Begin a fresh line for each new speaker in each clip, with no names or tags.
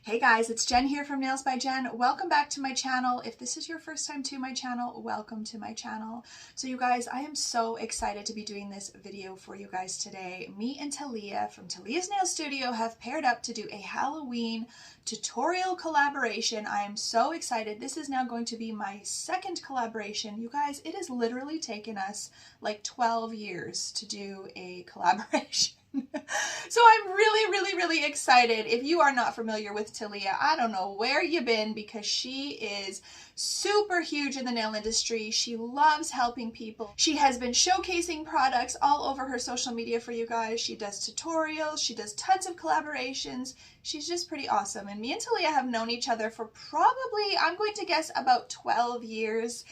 Hey guys, it's Jen here from Nails by Jen. Welcome back to my channel. If this is your first time to my channel, welcome to my channel. So you guys, I am so excited to be doing this video for you guys today. Me and Talia from Talias Nail Studio have paired up to do a Halloween tutorial collaboration. I am so excited. This is now going to be my second collaboration. You guys, it has literally taken us like 12 years to do a collaboration. So I'm really excited. If you are not familiar with Talia, I don't know where you've been, because she is super huge in the nail industry. She loves helping people. She has been showcasing products all over her social media for you guys. She does tutorials. She does tons of collaborations. She's just pretty awesome. And me and Talia have known each other for probably, I'm going to guess, about 12 years.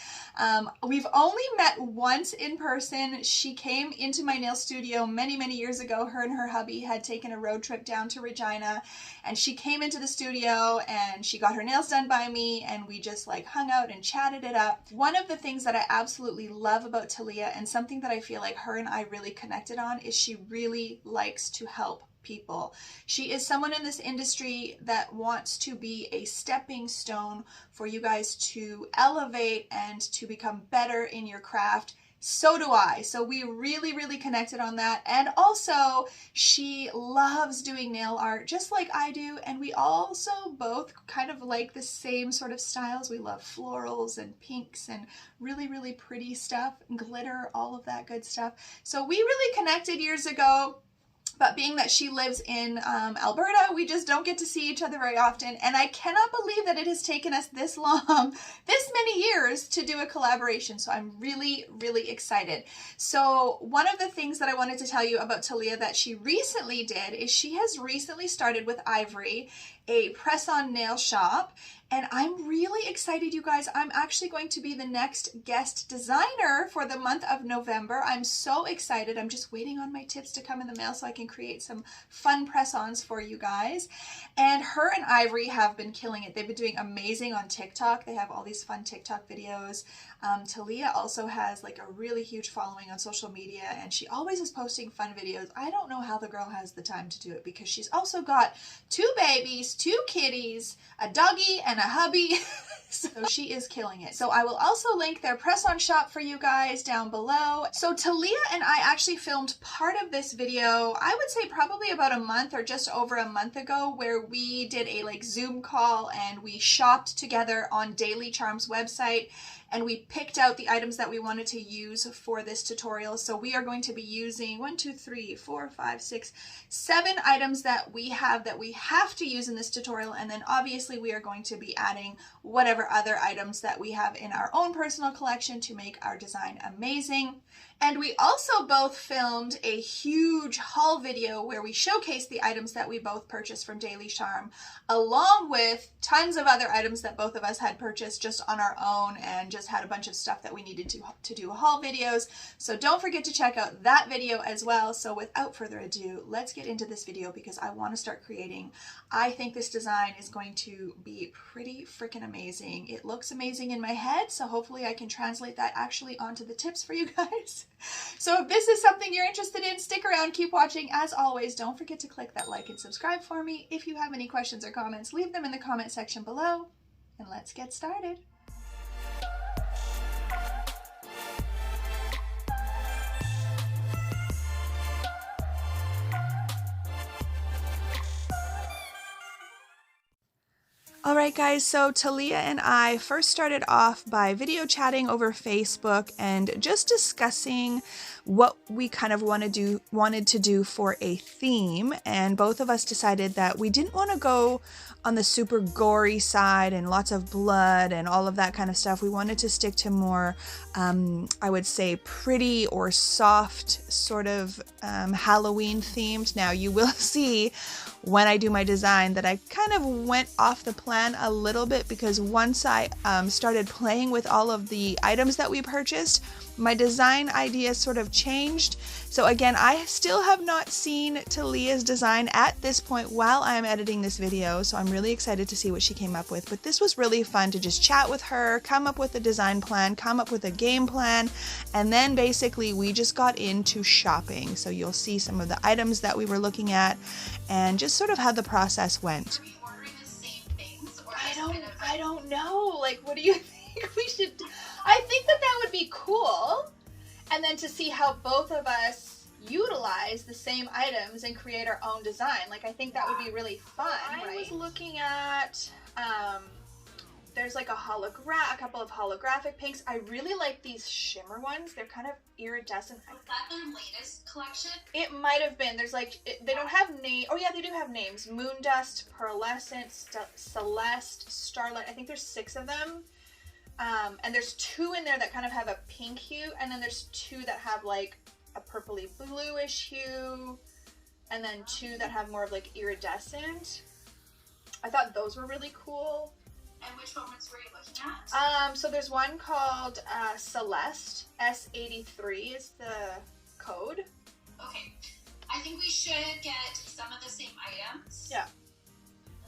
We've only met once in person. She came into my nail studio many years ago. Her and her hubby had taken a road trip down to Regina, and she came into the studio and she got her nails done by me, and we just like hung out and chatted it up. One of the things that I absolutely love about Talia, and something that I feel like her and I really connected on, is she really likes to help people. She is someone in this industry that wants to be a stepping stone for you guys to elevate and to become better in your craft. So do I. So we really connected on that. And also, she loves doing nail art just like I do. And we also both kind of like the same sort of styles. We love florals and pinks and really pretty stuff, glitter, all of that good stuff. So we really connected years ago. But being that she lives in Alberta, we just don't get to see each other very often. And I cannot believe that it has taken us this long, this many years to do a collaboration. So I'm really excited. So one of the things that I wanted to tell you about Talia that she recently did is she has recently started with IVORY, a press-on nail shop. And I'm really excited, you guys. I'm actually going to be the next guest designer for the month of November. I'm so excited. I'm just waiting on my tips to come in the mail so I can create some fun press-ons for you guys. And her and IVORY have been killing it. They've been doing amazing on TikTok. They have all these fun TikTok videos. Talia also has like a really huge following on social media, and she always is posting fun videos. I don't know how the girl has the time to do it, because she's also got 2 babies, 2 kitties, a doggy, and a hubby. So she is killing it. So I will also link their press-on shop for you guys down below. So Talia and I actually filmed part of this video, I would say probably about a month or just over a month ago, where we did a like Zoom call and we shopped together on Daily Charme's website. And we picked out the items that we wanted to use for this tutorial. So we are going to be using 1, 2, 3, 4, 5, 6, 7 items that we have to use in this tutorial. And then obviously we are going to be adding whatever other items that we have in our own personal collection to make our design amazing. And we also both filmed a huge haul video where we showcased the items that we both purchased from Daily Charme, along with tons of other items that both of us had purchased just on our own, and just had a bunch of stuff that we needed to do haul videos. So don't forget to check out that video as well. So without further ado, let's get into this video, because I want to start creating. I think this design is going to be pretty freaking amazing. It looks amazing in my head, so hopefully I can translate that actually onto the tips for you guys. So if this is something you're interested in, stick around, keep watching. As always, don't forget to click that like and subscribe for me. If you have any questions or comments, leave them in the comment section below, and let's get started. Alright guys, so Talia and I first started off by video chatting over Facebook and just discussing what we kind of wanted to do for a theme, and both of us decided that we didn't want to go on the super gory side and lots of blood and all of that kind of stuff. We wanted to stick to more, I would say, pretty or soft sort of Halloween themed. Now you will see when I do my design that I kind of went off the plan a little bit, because once I started playing with all of the items that we purchased, my design idea sort of changed. So again, I still have not seen Talia's design at this point while I'm editing this video, so I'm really excited to see what she came up with. But this was really fun to just chat with her, come up with a design plan, come up with a game plan, and then basically we just got into shopping. So you'll see some of the items that we were looking at and just sort of how the process went. Like, what do you think we should do? I think that that would be cool. And then to see how both of us utilize the same items and create our own design. Like, I think that would be really fun. I was looking at, there's like a couple of holographic pinks. I really like these shimmer ones. They're kind of iridescent.
Was that their latest collection?
It might have been. There's like, they don't have name. Oh yeah, they do have names. Moondust, Pearlescent, Celeste, Starlight. I think there's 6 of them. And there's 2 in there that kind of have a pink hue. And then there's 2 that have like a purpley bluish hue. And then 2 that have more of like iridescent. I thought those were really cool.
And which ones were you looking at?
So there's one called Celeste. S83 is the code.
Okay. I think we should get some of the same items.
Yeah.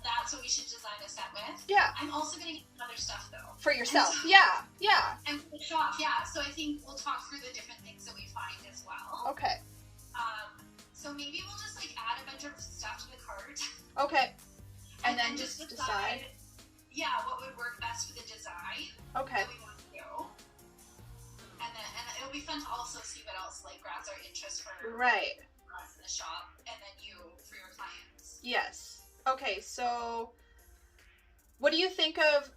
That's what we should design a set with.
Yeah.
I'm also going to get other stuff though.
For yourself. Yeah. Yeah.
And for the shop, yeah. So I think we'll talk through the different things that we find as well.
Okay.
So maybe we'll just like add a bunch of stuff to the cart.
Okay. And then just decide.
Yeah, what would work best for the design.
Okay.
That we want to do. And it'll be fun to also see what else like grabs our interest for us in the shop, and then you for your clients.
Yes. Okay, so what do you think of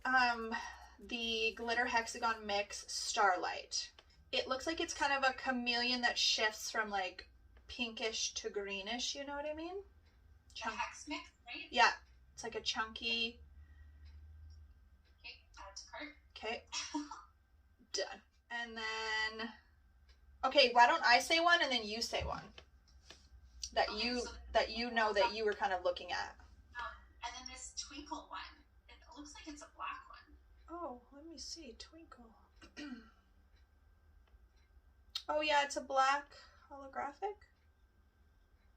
the glitter hexagon mix Starlight? It looks like it's kind of a chameleon that shifts from like pinkish to greenish, you know what I mean?
The hex mix, right?
Yeah, it's like a chunky.
Okay, add to cart.
Okay, done. And then, okay, why don't I say one and then you say one that you know that you were kind of looking at.
And then this twinkle one, it looks like it's a black one.
Oh, let me see, twinkle. Oh yeah, it's a black holographic.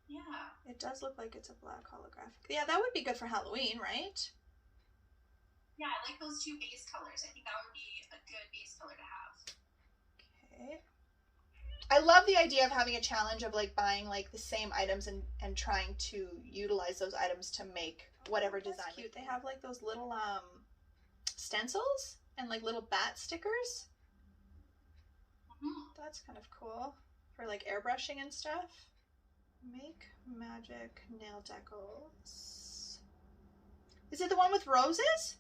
Yeah.
It does look like it's a black holographic. Yeah, that would be good for Halloween, right?
Yeah, I like those 2 base colors. I think that would be a good base color to have.
Okay. I love the idea of having a challenge of like buying like the same items and trying to utilize those items to make whatever design. That's cute. They have like those little stencils and like little bat stickers. That's kind of cool for like airbrushing and stuff. Make magic nail decals. Is it the one with roses?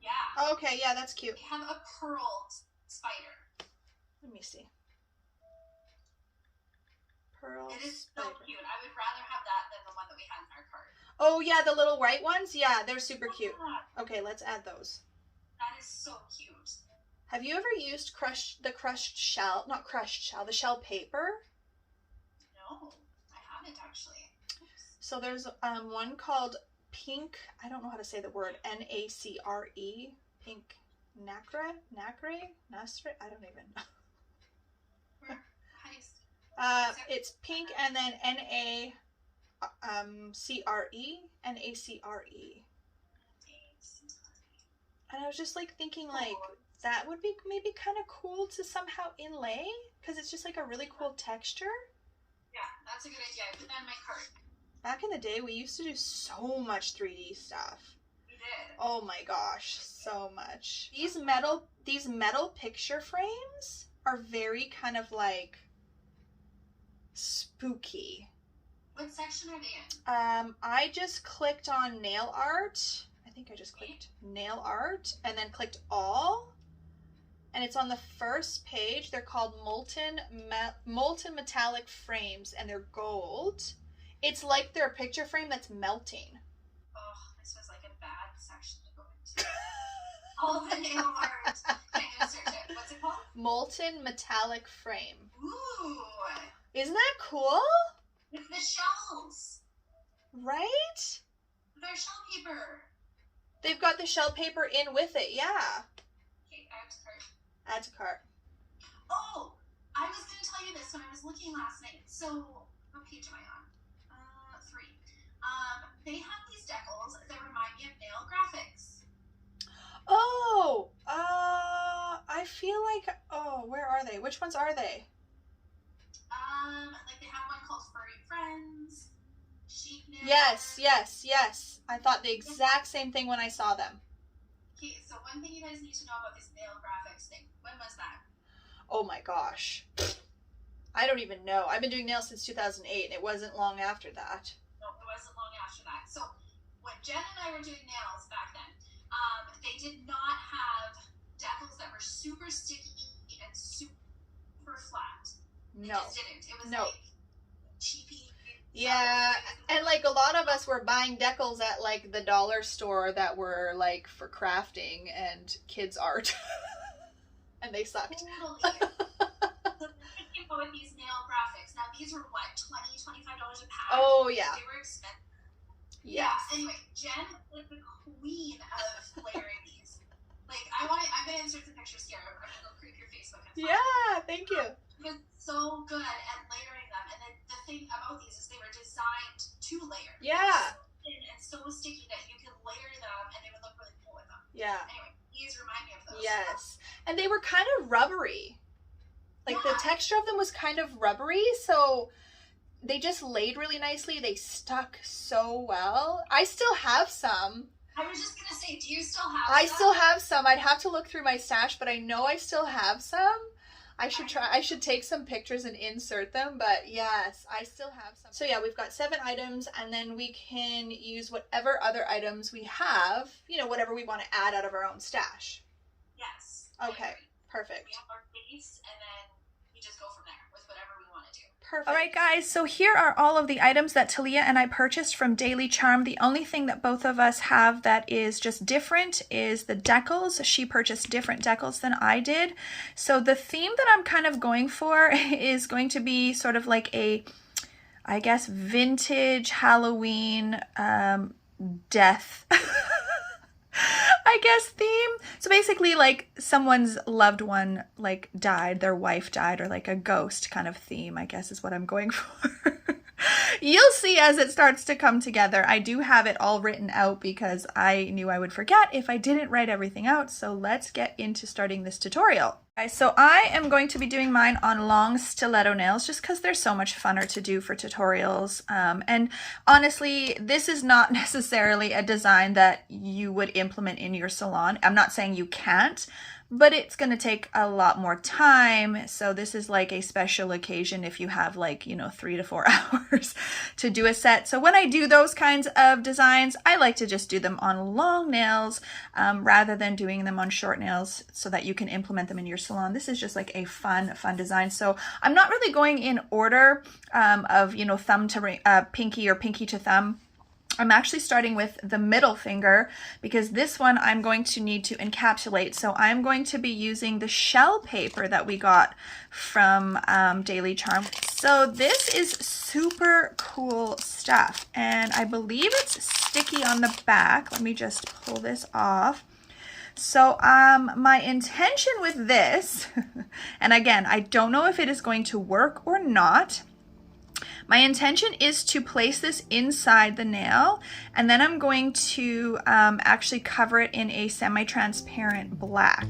Yeah.
Oh, okay, yeah, that's cute.
We have a pearl spider.
Let me see. Pearl
It is
spider.
so cute. I would rather have that than the one that we had in our cart.
Oh yeah, the little white ones? Yeah, they're super cute. Okay, let's add those.
That is so cute.
Have you ever used the shell paper?
No, I haven't actually.
So there's one called pink, I don't know how to say the word, N-A-C-R-E, pink NACRE, I don't even know.
How do you
it's pink and then N-A-C-R-E. And I was just like thinking like, that would be maybe kind of cool to somehow inlay, because it's just like a really cool texture.
Yeah, that's a good idea. I put that in my cart.
Back in the day, we used to do so much 3D stuff.
We did.
Oh my gosh, so much. These metal picture frames are very kind of like spooky.
What section are they in?
I just clicked on nail art. I think I just clicked nail art and then clicked all. And it's on the first page. They're called molten metallic frames, and they're gold. It's like they're a picture frame that's melting.
Oh, this was like a bad section to go into. All the nail art. I'm gonna search it. What's it called?
Molten metallic frame.
Ooh.
Isn't that cool?
With the shells.
Right?
They're shell paper.
They've got the shell paper in with it, yeah.
Okay, add to cart.
Add to cart.
Oh, I was going to tell you this when I was looking last night. So, what page am I on? 3. They have these decals that remind me of nail graphics.
Oh, I feel like, oh, where are they? Which ones are they?
Like they have one called Furry Friends, Sheet Nail.
Yes. I thought the exact same thing when I saw them.
Okay, so one thing you guys need to know about this nail graphics thing. When was that?
Oh my gosh. I don't even know. I've been doing nails since 2008 and it wasn't long after that.
No, it wasn't long after that. So when Jen and I were doing nails back then, they did not have decals that were super sticky and super flat. They just didn't. It was like cheapy.
Yeah, and like a lot of us were buying decals at like the dollar store that were like for crafting and kids art. And they sucked.
Totally. With these nail graphics. Now these were what, $20, $25 a pack?
Oh yeah.
They were expensive.
Yes.
Yeah. Anyway, Jen is the queen of layering these. Like I'm gonna insert the pictures here. I'm gonna go creep your Facebook.
Yeah, thank you.
She was so good at layering them, and then the thing about these is they were designed to layer.
Yeah.
And so sticky that you could layer them, and they would look really cool with them.
Yeah.
Anyway, these remind me of those.
Yes, and they were kind of rubbery. Like the texture of them was kind of rubbery, so they just laid really nicely. They stuck so well. I still have some.
I was just gonna say, do you still have
I still have some. I'd have to look through my stash, but I know I still have some. I should take some pictures and insert them, but yes, I still have some. So yeah, we've got 7 items, and then we can use whatever other items we have, you know, whatever we want to add out of our own stash.
Yes.
Okay, perfect.
We have our base, and then we just go from there with whatever we want to do.
Perfect. All right, guys, so here are all of the items that Talia and I purchased from Daily Charme. The only thing that both of us have that is just different is the decals. She purchased different decals than I did. So the theme that I'm kind of going for is going to be sort of like a, I guess, vintage Halloween death I guess theme. So basically like someone's loved one like died, their wife died, or like a ghost kind of theme, I guess is what I'm going for. You'll see as it starts to come together. I do have it all written out because I knew I would forget if I didn't write everything out. So let's get into starting this tutorial. Okay, so I am going to be doing mine on long stiletto nails just because they're so much funner to do for tutorials. And honestly, this is not necessarily a design that you would implement in your salon. I'm not saying you can't, but it's going to take a lot more time. So this is like a special occasion if you have like, you know, 3 to 4 hours to do a set. So when I do those kinds of designs, I like to just do them on long nails rather than doing them on short nails so that you can implement them in your salon. This is just like a fun design. So I'm not really going in order of, you know, thumb to pinky or pinky to thumb. I'm actually starting with the middle finger because this one I'm going to need to encapsulate. So I'm going to be using the shell paper that we got from Daily Charme. So this is super cool stuff, and I believe it's sticky on the back. Let me just pull this off. So my intention with this, and again, I don't know if it is going to work or not. My intention is to place this inside the nail, and then I'm going to actually cover it in a semi-transparent black.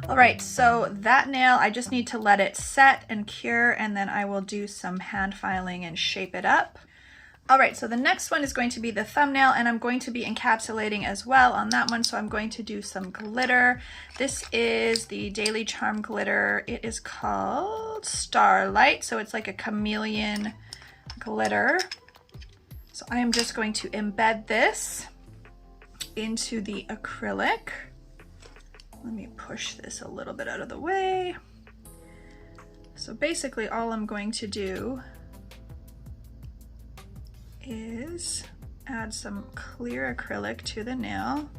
All right, so that nail, I just need to let it set and cure, and then I will do some hand filing and shape it up. All right, so the next one is going to be the thumbnail, and I'm going to be encapsulating as well on that one. So I'm going to do some glitter. This is the Daily Charme glitter. It is called Starlight. So it's like a chameleon glitter. So I am just going to embed this into the acrylic. Let me push this a little bit out of the way. So basically all I'm going to do is add some clear acrylic to the nail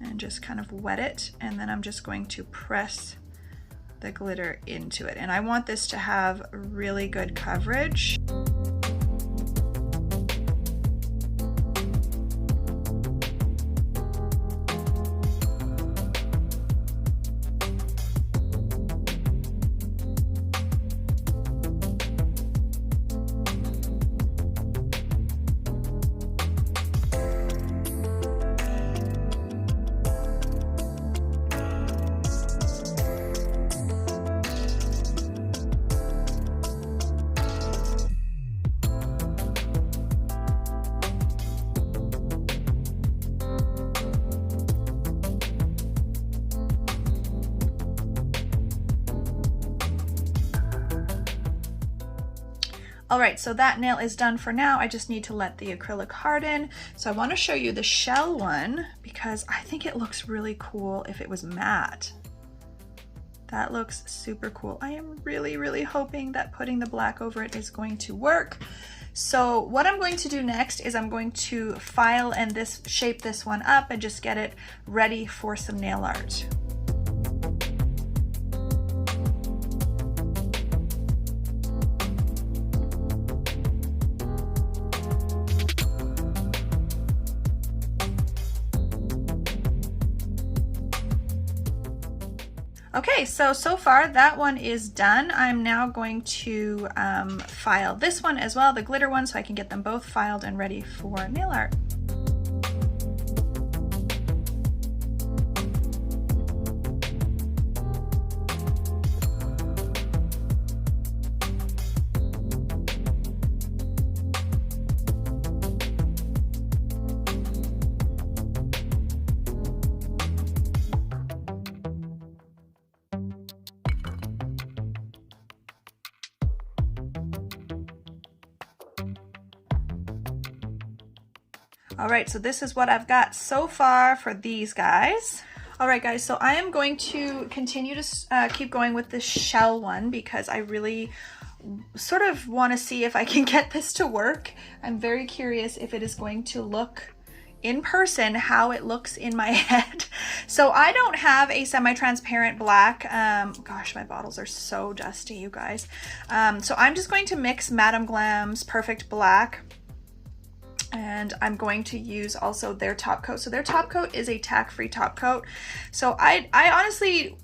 and just kind of wet it, and then I'm just going to press the glitter into it. And I want this to have really good coverage. All right, so that nail is done for now. I just need to let the acrylic harden. So I want to show you the shell one because I think it looks really cool if it was matte. That looks super cool. I am really, really hoping that putting the black over it is going to work. So what I'm going to do next is I'm going to file and shape this one up and just get it ready for some nail art. Okay, so far that one is done. I'm now going to file this one as well, the glitter one, so I can get them both filed and ready for nail art. All right, so this is what I've got so far for these guys. All right, guys, so I am going to continue to keep going with the shell one because I really sort of want to see if I can get this to work. I'm very curious if it is going to look in person, how it looks in my head. So I don't have a semi-transparent black. Gosh, my bottles are so dusty, you guys. So I'm just going to mix Madame Glam's Perfect Black, and I'm going to use also their top coat. So their top coat is a tack-free top coat. So I honestly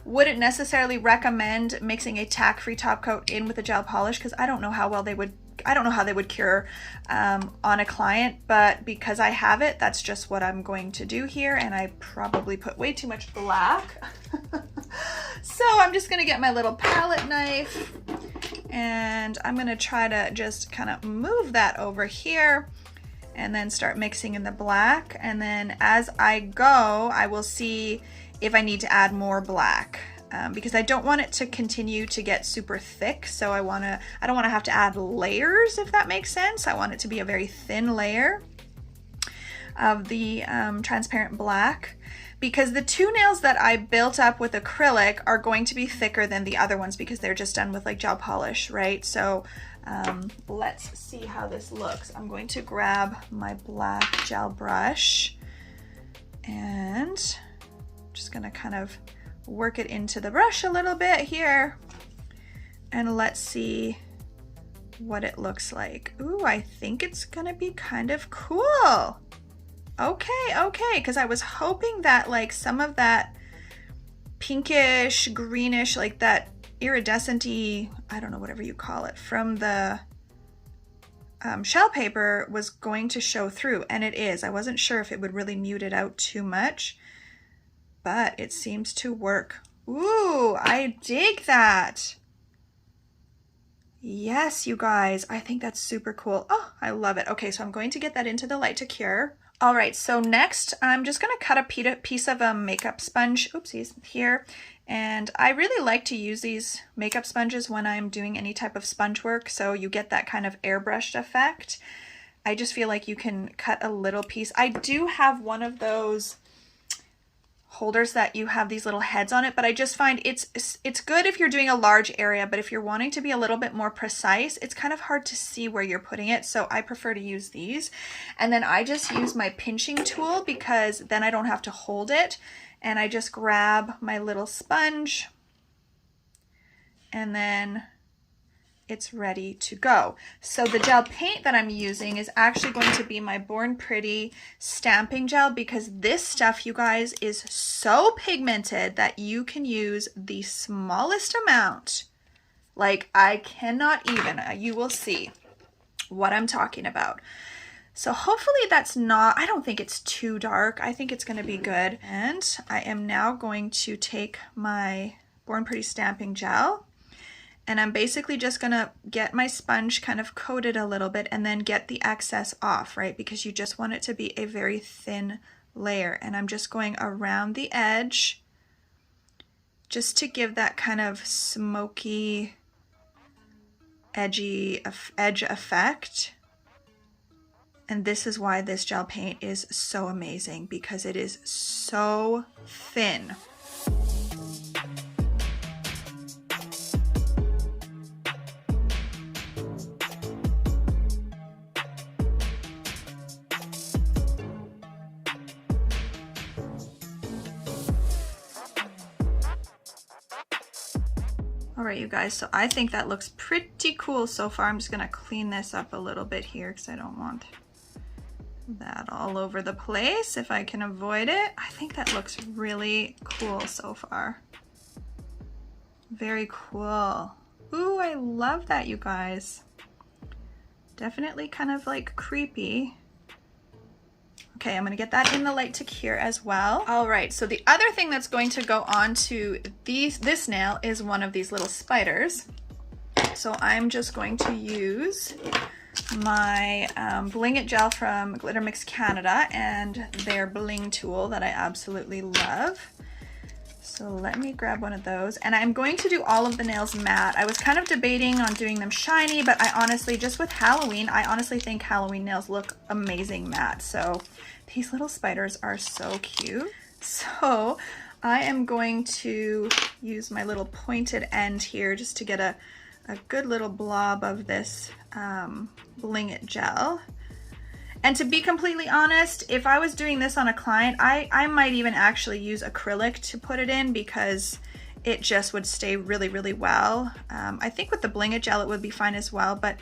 wouldn't necessarily recommend mixing a tack-free top coat in with a gel polish because I don't know how well they would, I don't know how they would cure on a client, but because I have it, that's just what I'm going to do here. And I probably put way too much black. So I'm just gonna get my little palette knife and I'm gonna try to just kind of move that over here and then start mixing in the black. And then as I go, I will see if I need to add more black because I don't want it to continue to get super thick. So I don't want to have to add layers, if that makes sense. I want it to be a very thin layer of the transparent black, because the two nails that I built up with acrylic are going to be thicker than the other ones because they're just done with like gel polish, right? So let's see how this looks. I'm going to grab my black gel brush and just gonna kind of work it into the brush a little bit here, and let's see what it looks like. Ooh, I think it's gonna be kind of cool. Okay, because I was hoping that like some of that pinkish, greenish, like that iridescent-y, I don't know, whatever you call it, from the shell paper was going to show through, and it is. I wasn't sure if it would really mute it out too much, but it seems to work. Ooh, I dig that. Yes, you guys, I think that's super cool. Oh, I love it. Okay, so I'm going to get that into the light to cure. All right, so next I'm just gonna cut a piece of a makeup sponge, oopsies, here. And I really like to use these makeup sponges when I'm doing any type of sponge work, so you get that kind of airbrushed effect. I just feel like you can cut a little piece. I do have one of those holders that you have these little heads on it, but I just find it's good if you're doing a large area, but if you're wanting to be a little bit more precise, it's kind of hard to see where you're putting it, so I prefer to use these. And then I just use my pinching tool because then I don't have to hold it, and I just grab my little sponge and then it's ready to go. So the gel paint that I'm using is actually going to be my Born Pretty stamping gel, because this stuff, you guys, is so pigmented that you can use the smallest amount. Like, I cannot even, you will see what I'm talking about. So hopefully that's not, I don't think it's too dark. I think it's going to be good. And I am now going to take my Born Pretty stamping gel, and I'm basically just gonna get my sponge kind of coated a little bit and then get the excess off, right? Because you just want it to be a very thin layer. And I'm just going around the edge just to give that kind of smoky, edgy edge effect. And this is why this gel paint is so amazing, because it is so thin. All right, you guys, so I think that looks pretty cool so far. I'm just gonna clean this up a little bit here because I don't want that all over the place if I can avoid it. I think that looks really cool so far. Very cool. Ooh, I love that, you guys. Definitely kind of like creepy. Okay, I'm gonna get that in the light to cure as well. All right, so the other thing that's going to go on to this nail is one of these little spiders. So I'm just going to use my Bling It gel from Glitter Mix Canada and their bling tool that I absolutely love. So let me grab one of those, and I'm going to do all of the nails matte. I was kind of debating on doing them shiny, but I honestly, just with Halloween, I honestly think Halloween nails look amazing matte. So these little spiders are so cute. So I am going to use my little pointed end here just to get a good little blob of this Bling It gel. And to be completely honest, if I was doing this on a client, I might even actually use acrylic to put it in, because it just would stay really, really well. I think with the Bling It gel it would be fine as well, but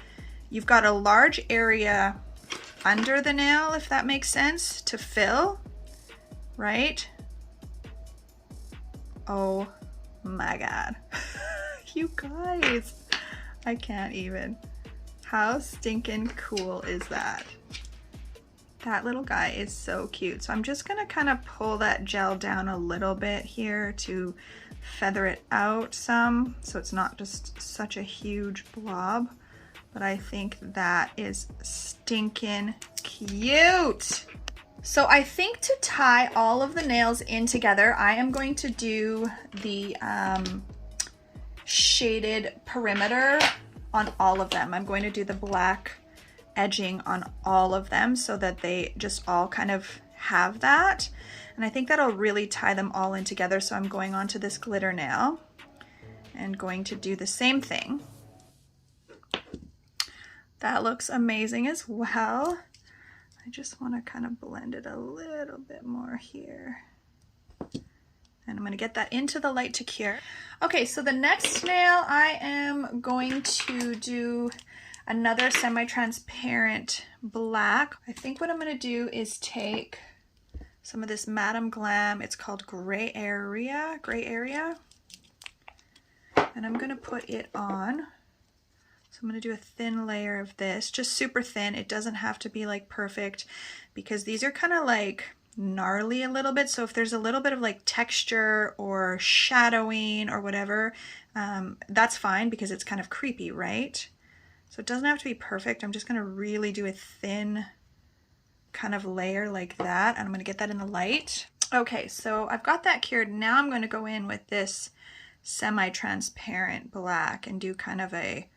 you've got a large area under the nail, if that makes sense, to fill, right? Oh my God. You guys, I can't even. How stinking cool is that? That little guy is so cute. So I'm just gonna kind of pull that gel down a little bit here to feather it out some, so it's not just such a huge blob. But I think that is stinking cute. So I think to tie all of the nails in together, I am going to do the shaded perimeter on all of them. I'm going to do the black edging on all of them so that they just all kind of have that. And I think that'll really tie them all in together. So I'm going on to this glitter nail and going to do the same thing. That looks amazing as well. I just want to kind of blend it a little bit more here. And I'm going to get that into the light to cure. Okay, so the next nail I am going to do another semi-transparent black. I think what I'm going to do is take some of this Madame Glam. It's called Gray Area. And I'm going to put it on. So I'm going to do a thin layer of this, just super thin. It doesn't have to be like perfect, because these are kind of like gnarly a little bit. So if there's a little bit of like texture or shadowing or whatever, that's fine, because it's kind of creepy, right? So it doesn't have to be perfect. I'm just gonna really do a thin kind of layer like that, and I'm gonna get that in the light. Okay, so I've got that cured. Now I'm gonna go in with this semi-transparent black and do kind of a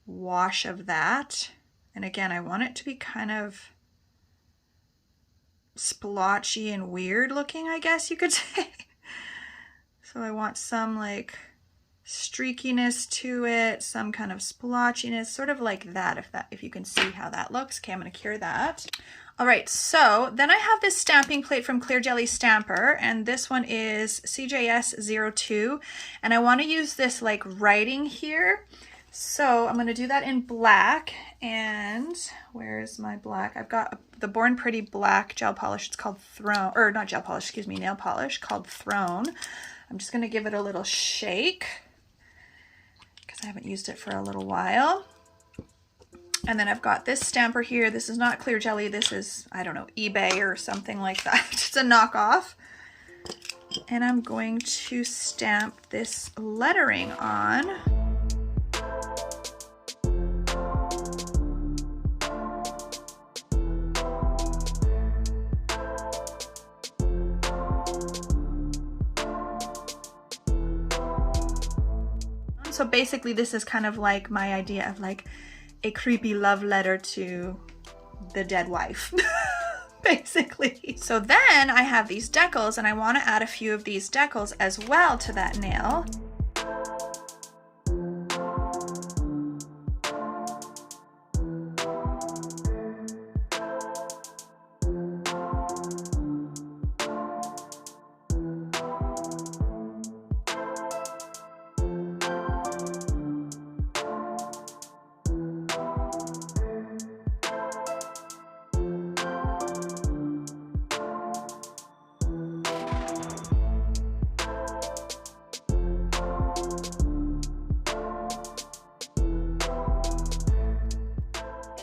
wash of that. And again, I want it to be kind of splotchy and weird looking, I guess you could say. So I want some like streakiness to it, some kind of splotchiness, sort of like that, if you can see how that looks. Okay, I'm gonna cure that. All right, so then I have this stamping plate from Clear Jelly Stamper, and this one is CJS02, and I want to use this like writing here. So I'm going to do that in black, and where's my black? I've got the Born Pretty black gel polish. It's called Throne, or not gel polish, excuse me, nail polish called Throne. I'm just going to give it a little shake because I haven't used it for a little while. And then I've got this stamper here. This is not Clear Jelly. This is, I don't know, eBay or something like that. It's a knockoff. And I'm going to stamp this lettering on. So basically this is kind of like my idea of like a creepy love letter to the dead wife, basically. So then I have these decals, and I want to add a few of these decals as well to that nail.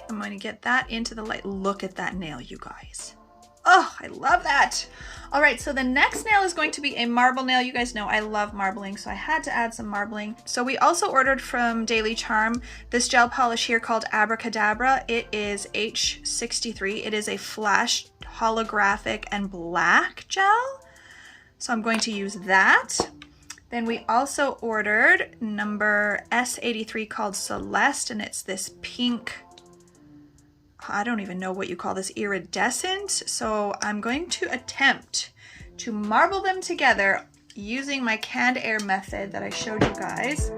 I'm going to get that into the light. Look at that nail, you guys. Oh, I love that. All right, so the next nail is going to be a marble nail. You guys know I love marbling, so I had to add some marbling. So we also ordered from Daily Charme this gel polish here called Abracadabra. It is H63. It is a flash holographic and black gel. So I'm going to use that. Then we also ordered number S83 called Celeste, and it's this pink, I don't even know what you call this, iridescent. So I'm going to attempt to marble them together using my canned air method that I showed you guys.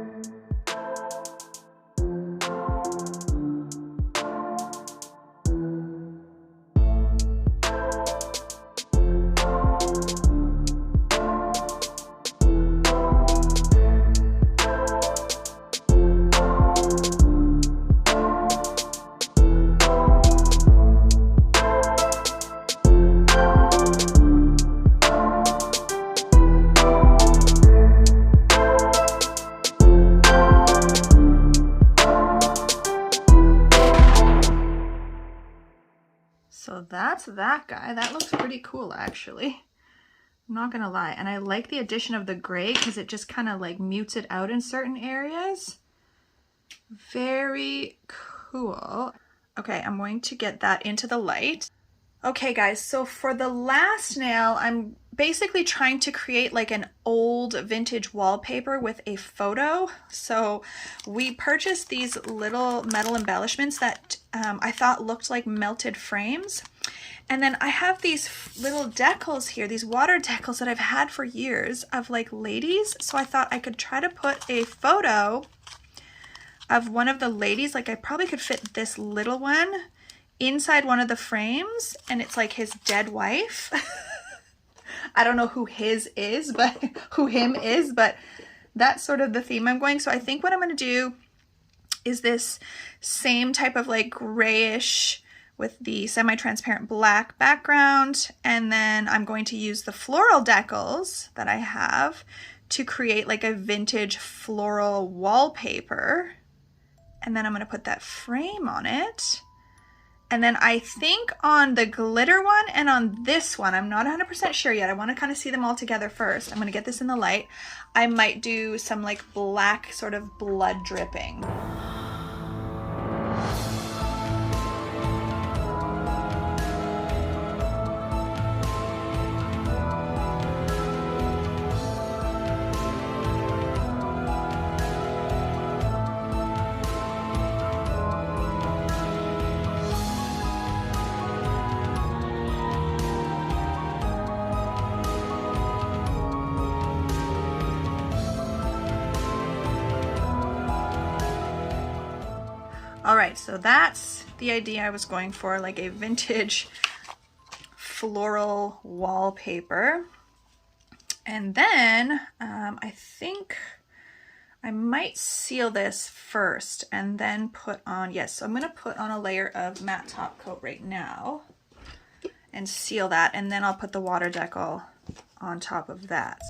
So that's that guy. That looks pretty cool, actually. I'm not gonna lie. And I like the addition of the gray because it just kind of like mutes it out in certain areas. Very cool. Okay, I'm going to get that into the light. Okay guys, so for the last nail, I'm basically trying to create like an old vintage wallpaper with a photo. So we purchased these little metal embellishments that I thought looked like melted frames. And then I have these little decals here, these water decals that I've had for years of like ladies. So I thought I could try to put a photo of one of the ladies. Like I probably could fit this little one inside one of the frames, and it's like his dead wife. I don't know who his is, but who him is, but that's sort of the theme I'm going. So I think what I'm going to do is this same type of like grayish with the semi-transparent black background, and then I'm going to use the floral decals that I have to create like a vintage floral wallpaper. And then I'm going to put that frame on it. And then I think on the glitter one and on this one, I'm not 100% sure yet. I want to kind of see them all together first. I'm going to get this in the light. I might do some like black sort of blood dripping. All right, so that's the idea I was going for, like a vintage floral wallpaper. And then I think I might seal this first and then put on, yes, so I'm gonna put on a layer of matte top coat right now and seal that, and then I'll put the water decal on top of that.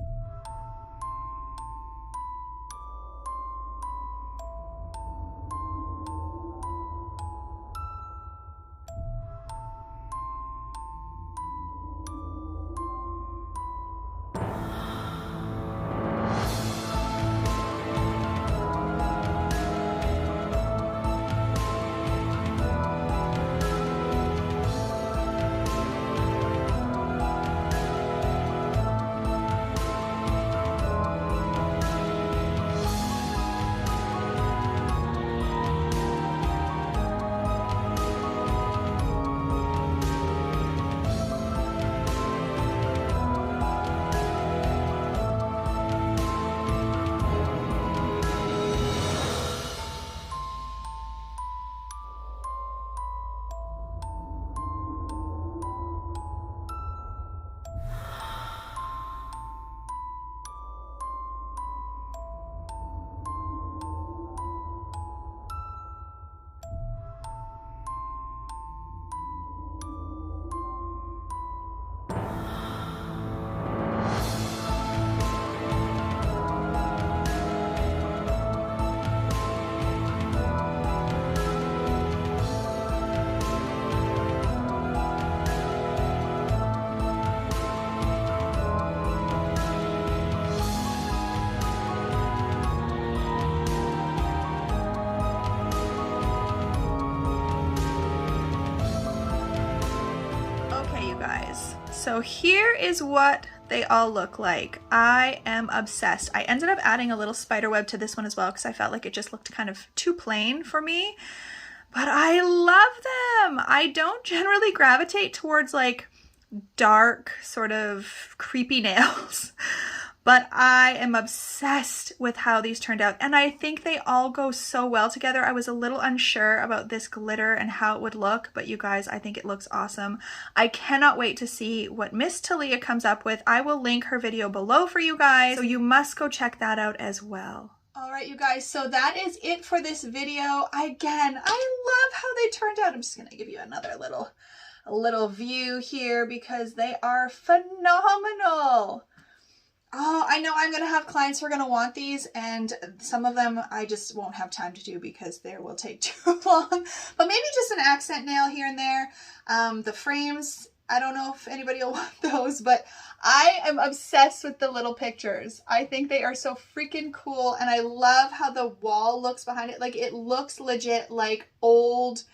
So here is what they all look like. I am obsessed. I ended up adding a little spider web to this one as well because I felt like it just looked kind of too plain for me. But I love them. I don't generally gravitate towards like dark, sort of creepy nails. But I am obsessed with how these turned out, and I think they all go so well together. I was a little unsure about this glitter and how it would look, but you guys, I think it looks awesome. I cannot wait to see what Miss Talia comes up with. I will link her video below for you guys, so you must go check that out as well. All right, you guys, so that is it for this video. Again, I love how they turned out. I'm just gonna give you another little view here because they are phenomenal. Oh, I know I'm going to have clients who are going to want these, and some of them I just won't have time to do because they will take too long. But maybe just an accent nail here and there. The frames, I don't know if anybody will want those, but I am obsessed with the little pictures. I think they are so freaking cool, and I love how the wall looks behind it. Like, it looks legit like old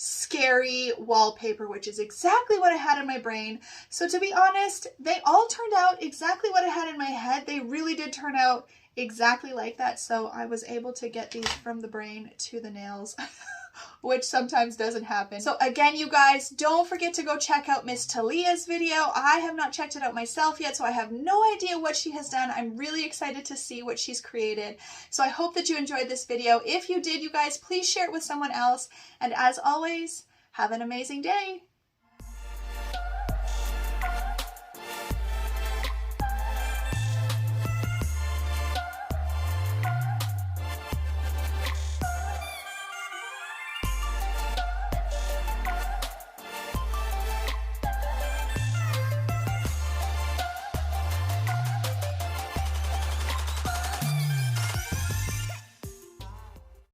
scary wallpaper, which is exactly what I had in my brain. So to be honest, they all turned out exactly what I had in my head. They really did turn out exactly like that. So I was able to get these from the brain to the nails, which sometimes doesn't happen. So again, you guys, don't forget to go check out Miss Talia's video. I have not checked it out myself yet, so I have no idea what she has done. I'm really excited to see what she's created. So I hope that you enjoyed this video. If you did, you guys, please share it with someone else. And as always, have an amazing day.